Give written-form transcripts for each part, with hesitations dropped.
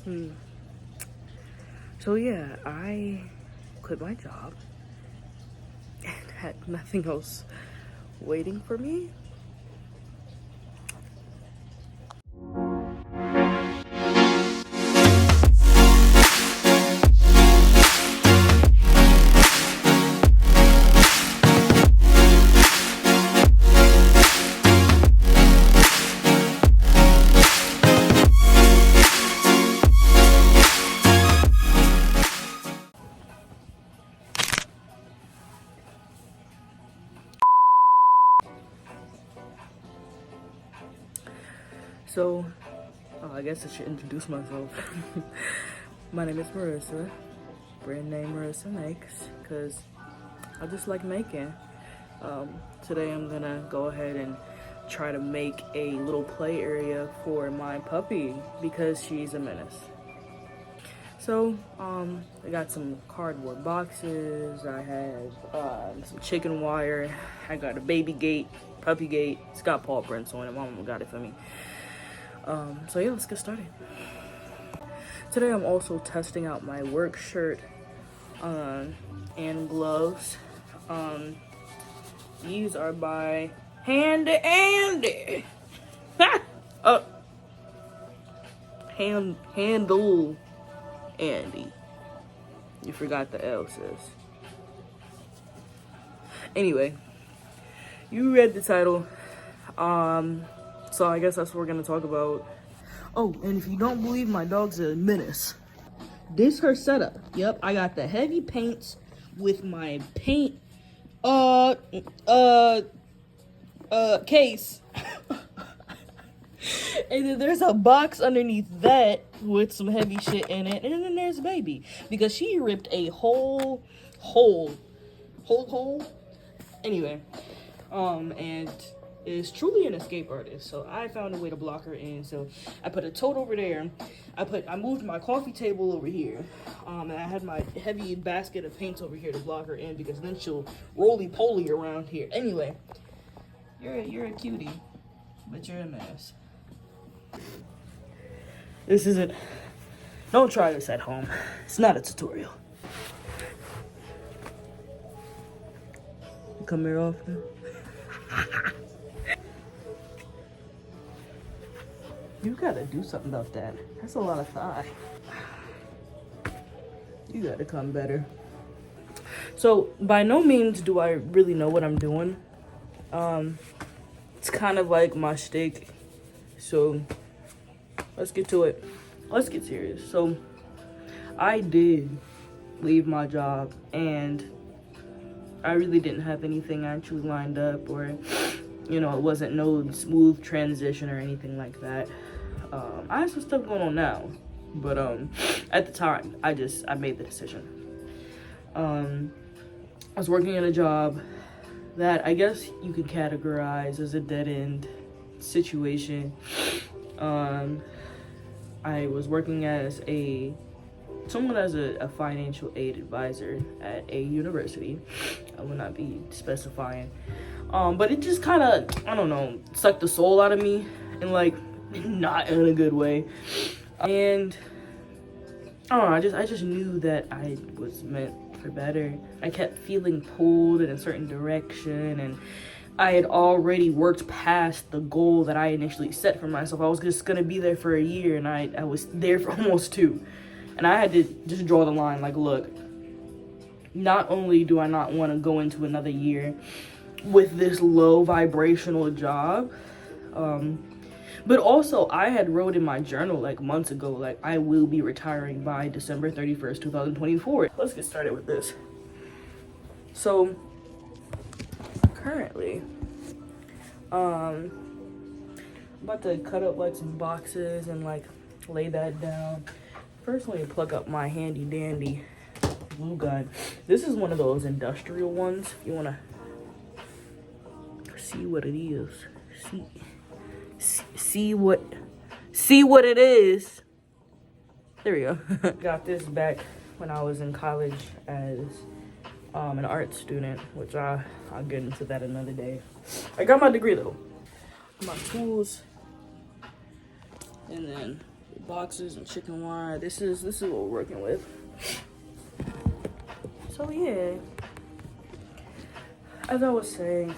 So yeah, I quit my job and had nothing else waiting for me. So, I guess I should introduce myself. My name is Marissa, brand name Marissa Makes, because I just like making. Today I'm gonna go ahead and try to make a little play area for my puppy because she's a menace. So, I got some cardboard boxes, I have some chicken wire, I got a baby gate, puppy gate, it's got paw prints on it, my mom got it for me. So yeah, let's get started. Today I'm also testing out my work shirt and gloves. These are by Handy Andy. Handle Andy. You forgot the L, sis. Anyway, you read the title. So I guess that's what we're gonna talk about. Oh, and if you don't believe my dog's a menace, this her setup. Yep, I got the heavy paints with my paint case. And then there's a box underneath that with some heavy shit in it. And then there's baby. Because she ripped a whole hole. Anyway, and is truly an escape artist. So I found a way to block her in. So I put a tote over there. I moved my coffee table over here. And I had my heavy basket of paints over here to block her in because then she'll roly-poly around here. Anyway, you're a cutie, but you're a mess. This isn't, don't try this at home. It's not a tutorial. You come here often? You gotta do something about that. That's a lot of thigh. You gotta come better. So, by no means do I really know what I'm doing. It's kind of like my shtick. So, let's get to it. Let's get serious. So, I did leave my job and I really didn't have anything actually lined up, or, you know, it wasn't no smooth transition or anything like that. I have some stuff going on now, but at the time, I made the decision. I was working at a job that I guess you could categorize as a dead-end situation. I was working as someone as a financial aid advisor at a university. I will not be specifying. But it just kind of, I don't know, sucked the soul out of me, and like, not in a good way. And I don't know, I just knew that I was meant for better. I kept feeling pulled in a certain direction, and I had already worked past the goal that I initially set for myself. I was just gonna be there for a year, and I was there for almost 2. And I had to just draw the line, like, look, not only do I not want to go into another year with this low vibrational job, but also I had wrote in my journal like months ago, like, I will be retiring by December 31st, 2024. Let's get started with this. So currently, I'm about to cut up like some boxes and like lay that down. First, let me plug up my handy dandy glue gun. This is one of those industrial ones. You wanna see what it is. See what it is. There we go. Got this back when I was in college as an art student, which I'll get into that another day. I got my degree though. My tools, and then boxes and chicken wire. This is what we're working with. So yeah, as I was saying,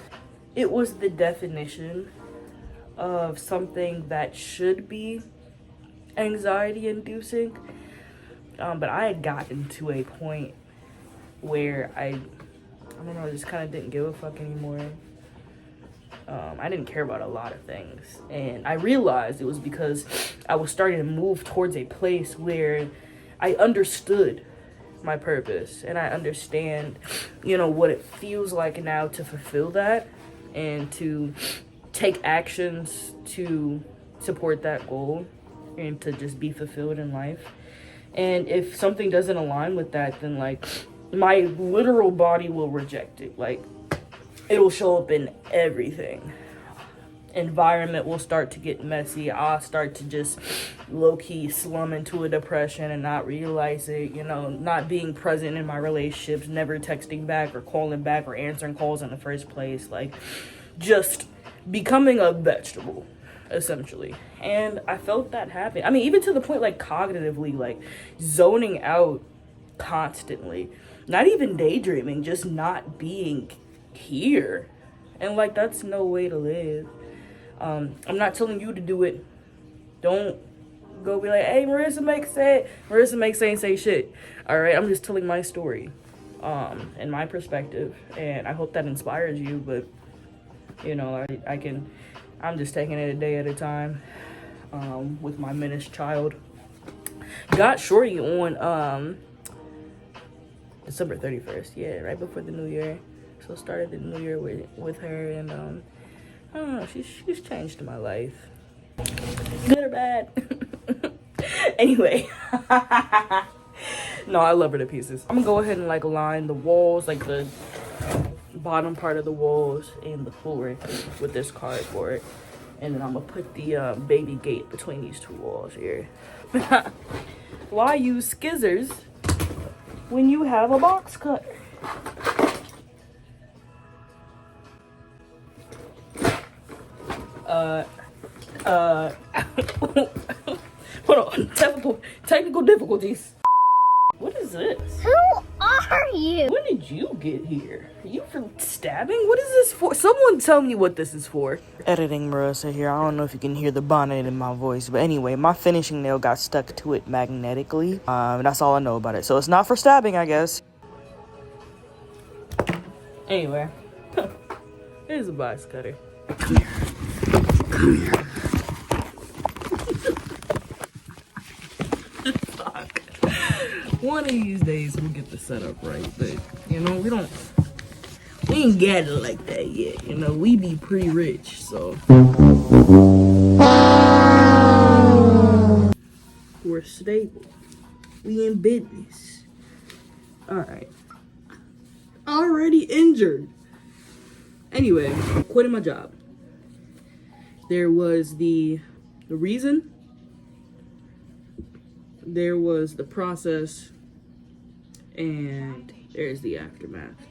it was the definition of something that should be anxiety inducing. But I had gotten to a point where I don't know, I just kind of didn't give a fuck anymore. I didn't care about a lot of things. And I realized it was because I was starting to move towards a place where I understood my purpose. And I understand, what it feels like now to fulfill that and to take actions to support that goal and to just be fulfilled in life. And if something doesn't align with that, then my literal body will reject it. It'll show up in everything. Environment will start to get messy. I'll start to just low-key slum into a depression and not realize it. Not being present in my relationships, never texting back or calling back or answering calls in the first place. Just becoming a vegetable, essentially. And I felt that happen. I mean, even to the point, cognitively, zoning out constantly. Not even daydreaming, just not being here. And that's no way to live. I'm not telling you to do it. Don't go be like, hey, Marissa makes ain't say shit. All right, I'm just telling my story, and my perspective, and I hope that inspires you. But I'm just taking it a day at a time, with my menaced child. Got Shorty on December 31st, yeah, right before the new year. So started the new year with her, and I don't know, she's changed my life, good or bad. Anyway, no, I love her to pieces. I'm gonna go ahead and line the walls, the bottom part of the walls and the floor with this cardboard, and then I'm gonna put the baby gate between these two walls here. Why use scissors when you have a box cutter? Hold on, technical difficulties. What is this? Who are you? When did you get here? Are you for stabbing? What is this for? Someone tell me what this is for. Editing Marissa here. I don't know if you can hear the bonnet in my voice, but anyway, my finishing nail got stuck to it magnetically. That's all I know about it. So it's not for stabbing, I guess. Anyway, here's a box cutter. Come here. Fuck. One of these days we'll get the setup right, but we ain't got it like that yet. We be pretty rich, so we're stable. We in business. Alright. Already injured. Anyway, quitting my job. There was the reason. There was the process. And there's the aftermath.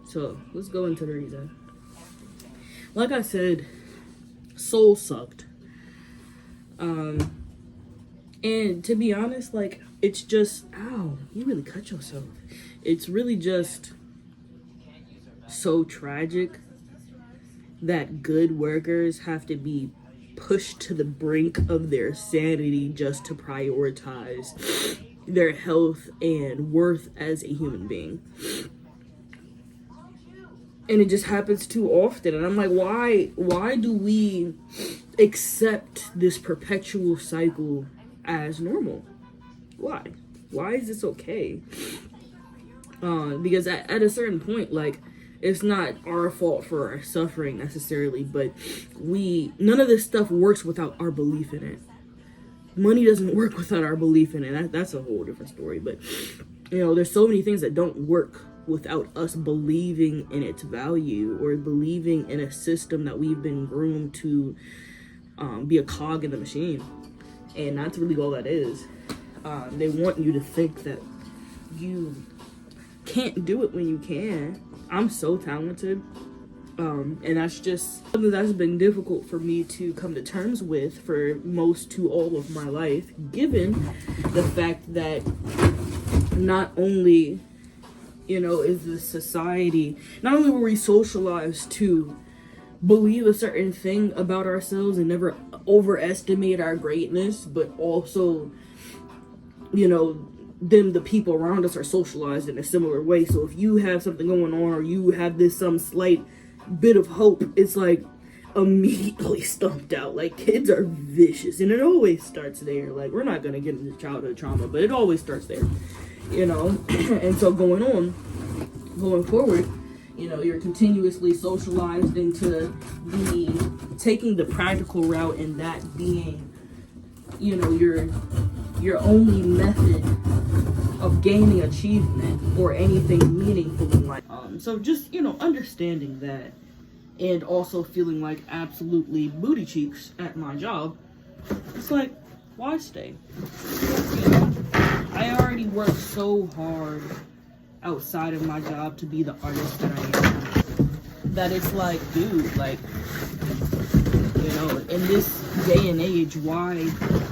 So, let's go into the reason. Like I said, soul sucked. And to be honest, it's just, ow, you really cut yourself. It's really just so tragic that good workers have to be pushed to the brink of their sanity just to prioritize their health and worth as a human being. And it just happens too often. And I'm like, why do we accept this perpetual cycle as normal? Why? Why is this okay? Because at a certain point, it's not our fault for our suffering necessarily, but none of this stuff works without our belief in it. Money doesn't work without our belief in it. That's a whole different story. But, there's so many things that don't work without us believing in its value or believing in a system that we've been groomed to be a cog in the machine. And that's really all that is. They want you to think that you can't do it when you can. I'm so talented. And that's just something that's been difficult for me to come to terms with for most to all of my life, given the fact that not only, is the society, not only were we socialized to believe a certain thing about ourselves and never overestimate our greatness, but also, then the people around us are socialized in a similar way. So if you have something going on or you have some slight bit of hope, it's like immediately stumped out. Like, kids are vicious, and it always starts there. Like, we're not gonna get into childhood trauma, but it always starts there, and so going forward, you're continuously socialized into taking the practical route, and that being, your only method of gaining achievement or anything meaningful in life. So just, understanding that, and also feeling like absolutely booty cheeks at my job, it's like, why stay? I already work so hard outside of my job to be the artist that I am, that it's like, dude, like, in this day and age, why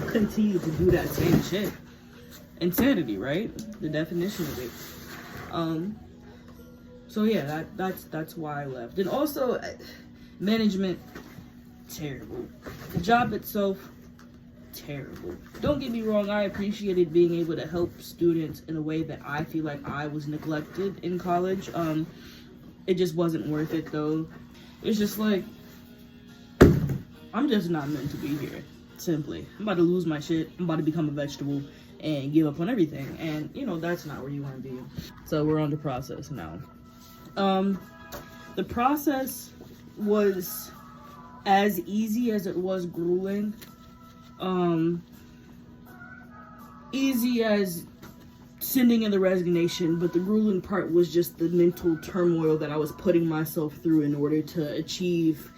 continue to do that same shit? Insanity, right? The definition of it. So yeah, that's why I left. And also, management, terrible. The job itself, terrible. Don't get me wrong, I appreciated being able to help students in a way that I feel like I was neglected in college. It just wasn't worth it though. It's just like, I'm just not meant to be here, simply. I'm about to lose my shit, I'm about to become a vegetable and give up on everything, and that's not where you want to be. So we're on the process now. The process was as easy as it was grueling. Easy as sending in the resignation, but the grueling part was just the mental turmoil that I was putting myself through in order to achieve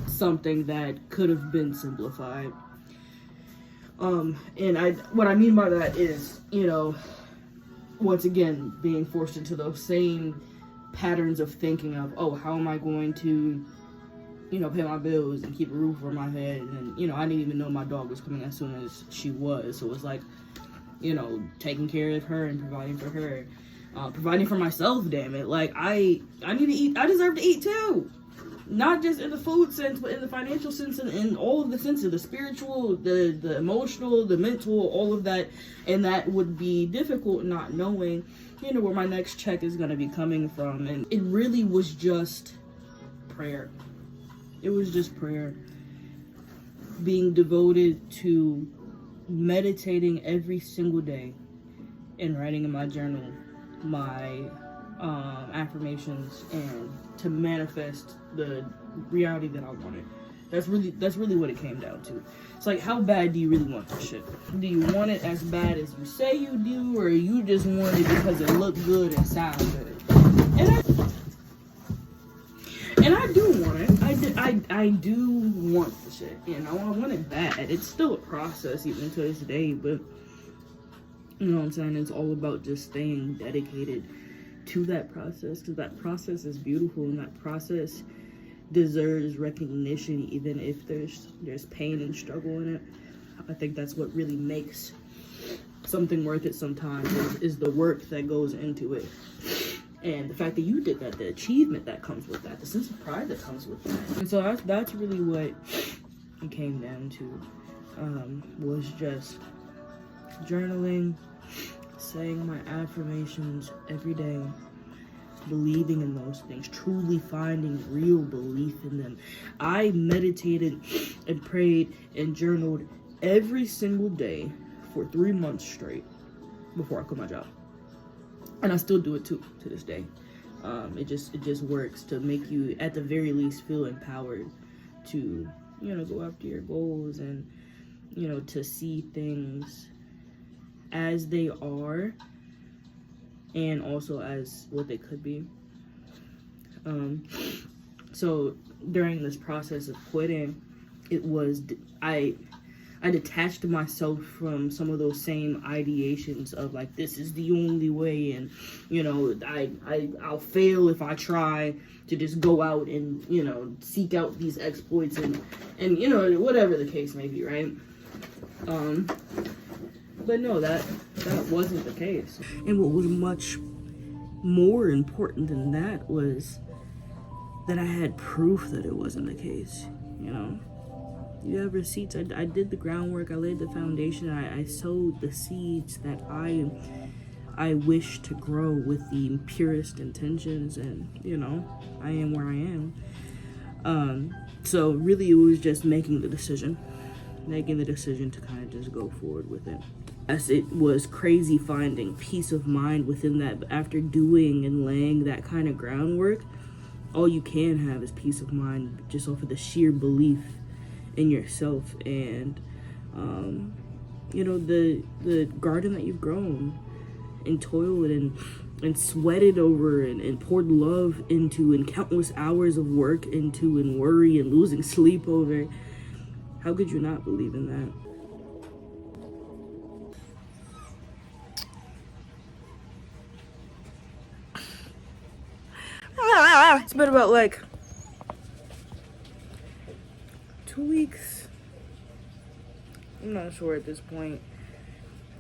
something that could have been simplified. And what I mean by that is, once again, being forced into those same patterns of thinking of, oh, how am I going to, pay my bills and keep a roof over my head? And, I didn't even know my dog was coming as soon as she was. So it was like, taking care of her and providing for her, providing for myself, damn it. Like, I need to eat. I deserve to eat too. Not just in the food sense, but in the financial sense, and in all of the senses, the spiritual, the emotional, the mental, all of that. And that would be difficult not knowing, where my next check is going to be coming from. And it really was just prayer. It was just prayer. Being devoted to meditating every single day and writing in my journal my affirmations, and to manifest the reality that I wanted. That's really what it came down to. It's like, how bad do you really want this shit? Do you want it as bad as you say you do, or you just want it because it looked good and sounds good? And I do want it. I do want the shit. I want it bad. It's still a process even to this day, but you know what I'm saying? It's all about just staying dedicated to that process, because that process is beautiful, and that process deserves recognition, even if there's pain and struggle in it. I think that's what really makes something worth it sometimes, is the work that goes into it. And the fact that you did that, the achievement that comes with that, the sense of pride that comes with that. And so that's really what it came down to, was just journaling, saying my affirmations every day, believing in those things, truly finding real belief in them. I meditated and prayed and journaled every single day for 3 months straight before I quit my job. And I still do it too, to this day. It just works to make you, at the very least, feel empowered to, go after your goals, and, to see things as they are, and also as what they could be. So during this process of quitting, it was, I detached myself from some of those same ideations of like, this is the only way, and you know, I'll fail if I try to just go out and, you know, seek out these exploits and you know, whatever the case may be, right? But no, that wasn't the case. And what was much more important than that was that I had proof that it wasn't the case, you know? You have receipts. I did the groundwork, I laid the foundation, I sowed the seeds that I wish to grow with the purest intentions, and, you know, I am where I am. So really it was just making the decision to kind of just go forward with it. As it was crazy finding peace of mind within that, but after doing and laying that kind of groundwork, all you can have is peace of mind just off of the sheer belief in yourself and you know, the garden that you've grown and toiled and sweated over and poured love into, and countless hours of work into, and worry and losing sleep over. How could you not believe in that? It's been about like 2 weeks. I'm not sure at this point.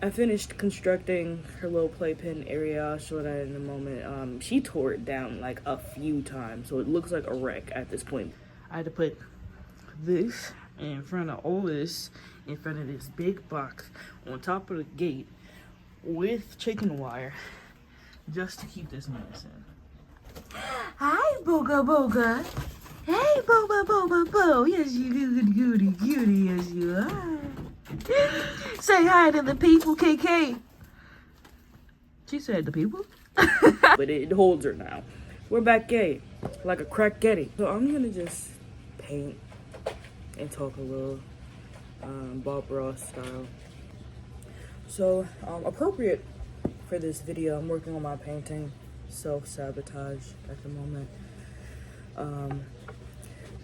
I finished constructing her little playpen area. I'll show that in a moment. She tore it down like a few times, so it looks like a wreck at this point. I had to put this in front of all this, in front of this big box on top of the gate with chicken wire, just to keep this mess in. Hi, Boga Boga. Hey, Boba Boba Bo. Yes, you good goody cutie. Yes, you are. Say hi to the people, KK. She said the people. But it holds her now. We're back gay, like a crack Getty. So I'm gonna just paint and talk a little Bob Ross style. So appropriate for this video, I'm working on my painting. Self-sabotage at the moment,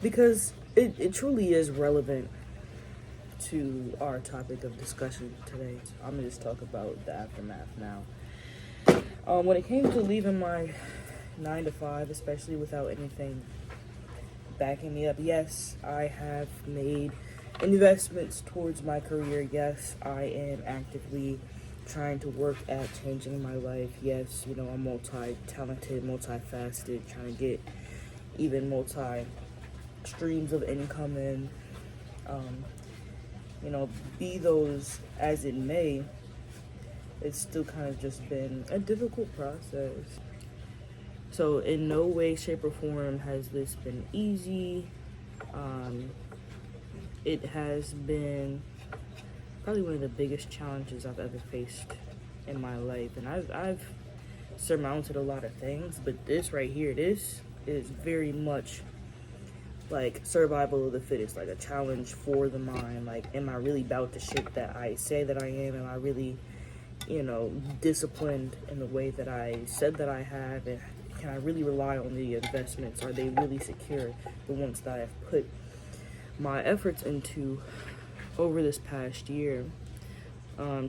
because it truly is relevant to our topic of discussion today. So I'm gonna just talk about the aftermath now. When it came to leaving my 9 to 5, especially without anything backing me up, yes, I have made investments towards my career. Yes, I am actively trying to work at changing my life. Yes, you know, I'm multi-talented, multifaceted, trying to get even multi-streams of income in. You know, be those as it may, it's still kind of just been a difficult process. So in no way, shape, or form has this been easy. It has been probably one of the biggest challenges I've ever faced in my life, and I've surmounted a lot of things, but this right here, this is very much like survival of the fittest, like a challenge for the mind. Like, am I really about the shit that I say that I am? Am I really, you know, disciplined in the way that I said that I have? And can I really rely on the investments? Are they really secure, the ones that I've put my efforts into over this past year?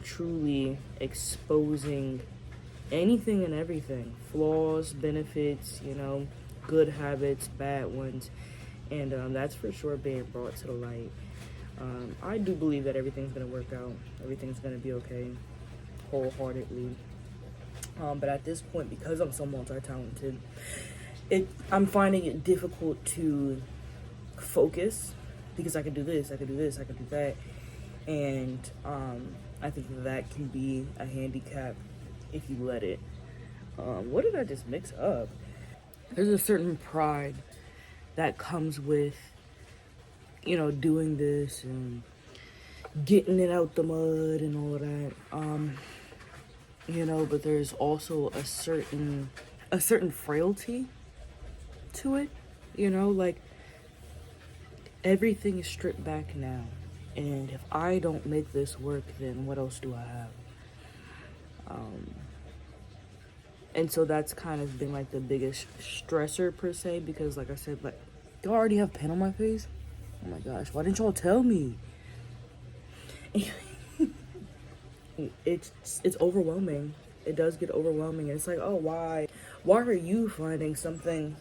Truly exposing anything and everything, flaws, benefits, you know, good habits, bad ones, and that's for sure being brought to the light. I do believe that everything's gonna work out, everything's gonna be okay, wholeheartedly. But at this point, because I'm so multi-talented, I'm finding it difficult to focus, because I can do this, I can do this, I can do that, and I think that can be a handicap if you let it. What did I just mix up? There's a certain pride that comes with, you know, doing this and getting it out the mud and all of that. You know, but there's also a certain frailty to it, you know, like everything is stripped back now, and if I don't make this work, then what else do I have? And so that's kind of been like the biggest stressor per se, because like I said, like, do I already have paint on my face? Oh my gosh, why didn't y'all tell me? it's overwhelming. It does get overwhelming. It's like, oh, why are you finding something,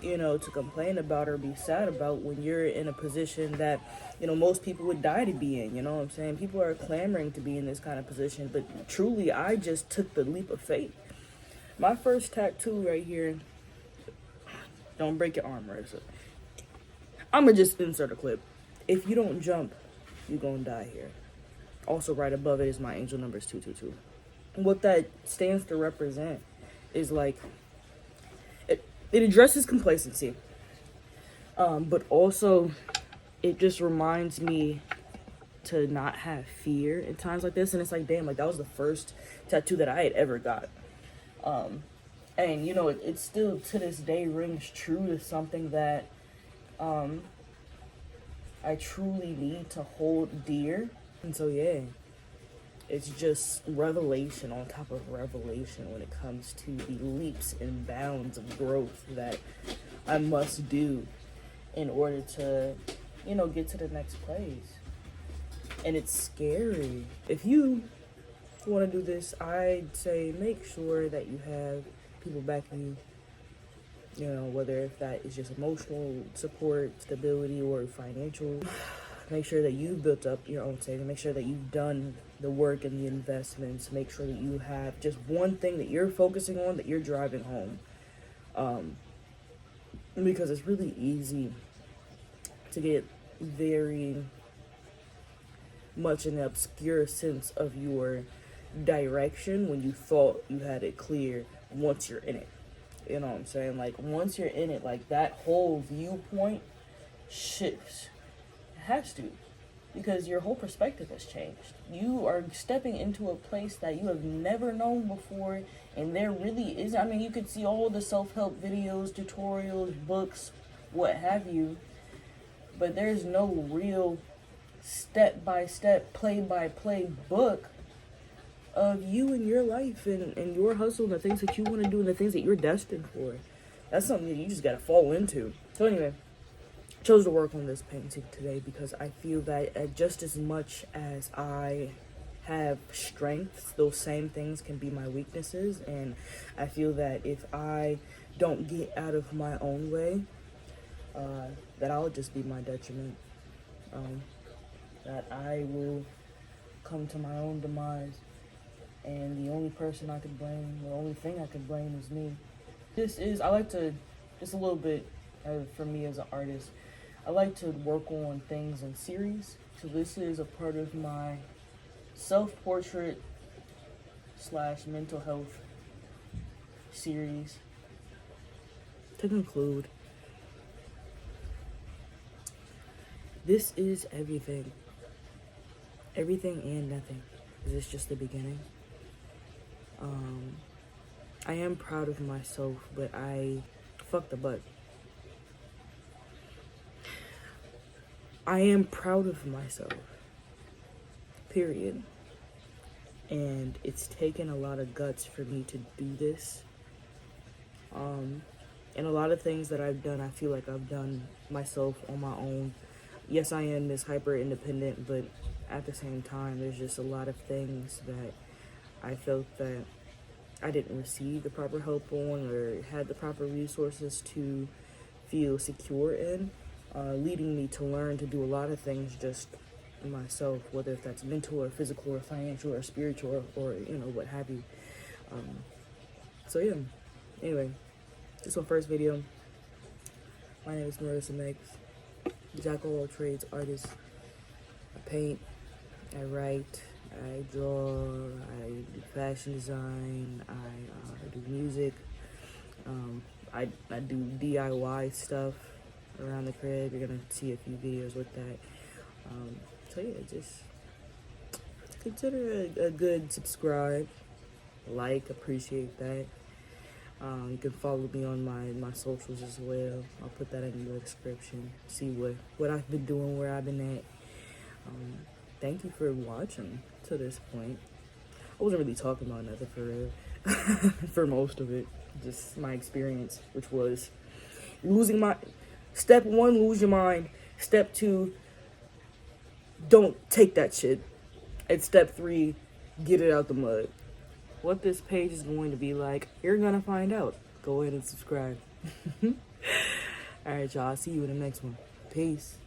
to complain about or be sad about when you're in a position that, most people would die to be in? You know what I'm saying? People are clamoring to be in this kind of position, but truly, I just took the leap of faith. My first tattoo right here. Don't break your arm, Marissa. I'm gonna just insert a clip. If you don't jump, you're gonna die here. Also, right above it is my angel numbers 222. What that stands to represent is like, it addresses complacency. But also, it just reminds me to not have fear in times like this. And it's like, damn, like that was the first tattoo that I had ever got. And it still to this day rings true to something that I truly need to hold dear. And so yeah, it's just revelation on top of revelation when it comes to the leaps and bounds of growth that I must do in order to, get to the next place. And it's scary. If you want to do this, I'd say make sure that you have people backing you, whether if that is just emotional support, stability, or financial. Make sure that you've built up your own savings. Make sure that you've done the work and the investments. Make sure that you have just one thing that you're focusing on, that you're driving home. Because it's really easy to get very much an obscure sense of your direction when you thought you had it clear once you're in it. You know what I'm saying? Like, once you're in it, like, that whole viewpoint shifts. It has to. Because your whole perspective has changed. You are stepping into a place that you have never known before, and there really is, you could see all the self-help videos, tutorials, books, what have you, but there's no real step-by-step, play-by-play book of you and your life and your hustle and the things that you want to do and the things that you're destined for. That's something that you just got to fall into. So anyway, I chose to work on this painting today because I feel that just as much as I have strengths, those same things can be my weaknesses. And I feel that if I don't get out of my own way, that I'll just be my detriment. That I will come to my own demise. And the only person I could blame, the only thing I could blame is me. I like to, just a little bit for me as an artist, I like to work on things in series. So this is a part of my self-portrait / mental health series. To conclude, this is everything. Everything and nothing. Is this just the beginning? I am proud of myself, but I fucked the butt. I am proud of myself. Period. And it's taken a lot of guts for me to do this. And a lot of things that I've done, I feel like I've done myself on my own. Yes, I am this hyper independent, but at the same time, there's just a lot of things that I felt that I didn't receive the proper help on or had the proper resources to feel secure in, leading me to learn to do a lot of things just myself, whether if that's mental or physical or financial or spiritual or what have you. So yeah, anyway, this is my first video. My name is Marissa Meggs, jack of all trades artist. I paint, I write, I draw, I do fashion design, I do music, I do DIY stuff around the crib. You're gonna see a few videos with that. So yeah, just consider a good subscribe, like, appreciate that. You can follow me on my socials as well. I'll put that in the description. See what I've been doing, where I've been at. Thank you for watching to this point. I wasn't really talking about nothing for real. For most of it. Just my experience, which was step 1, lose your mind. Step 2, don't take that shit. At step 3, get it out the mud. What this page is going to be like, you're gonna find out. Go ahead and subscribe. Alright, y'all. I'll see you in the next one. Peace.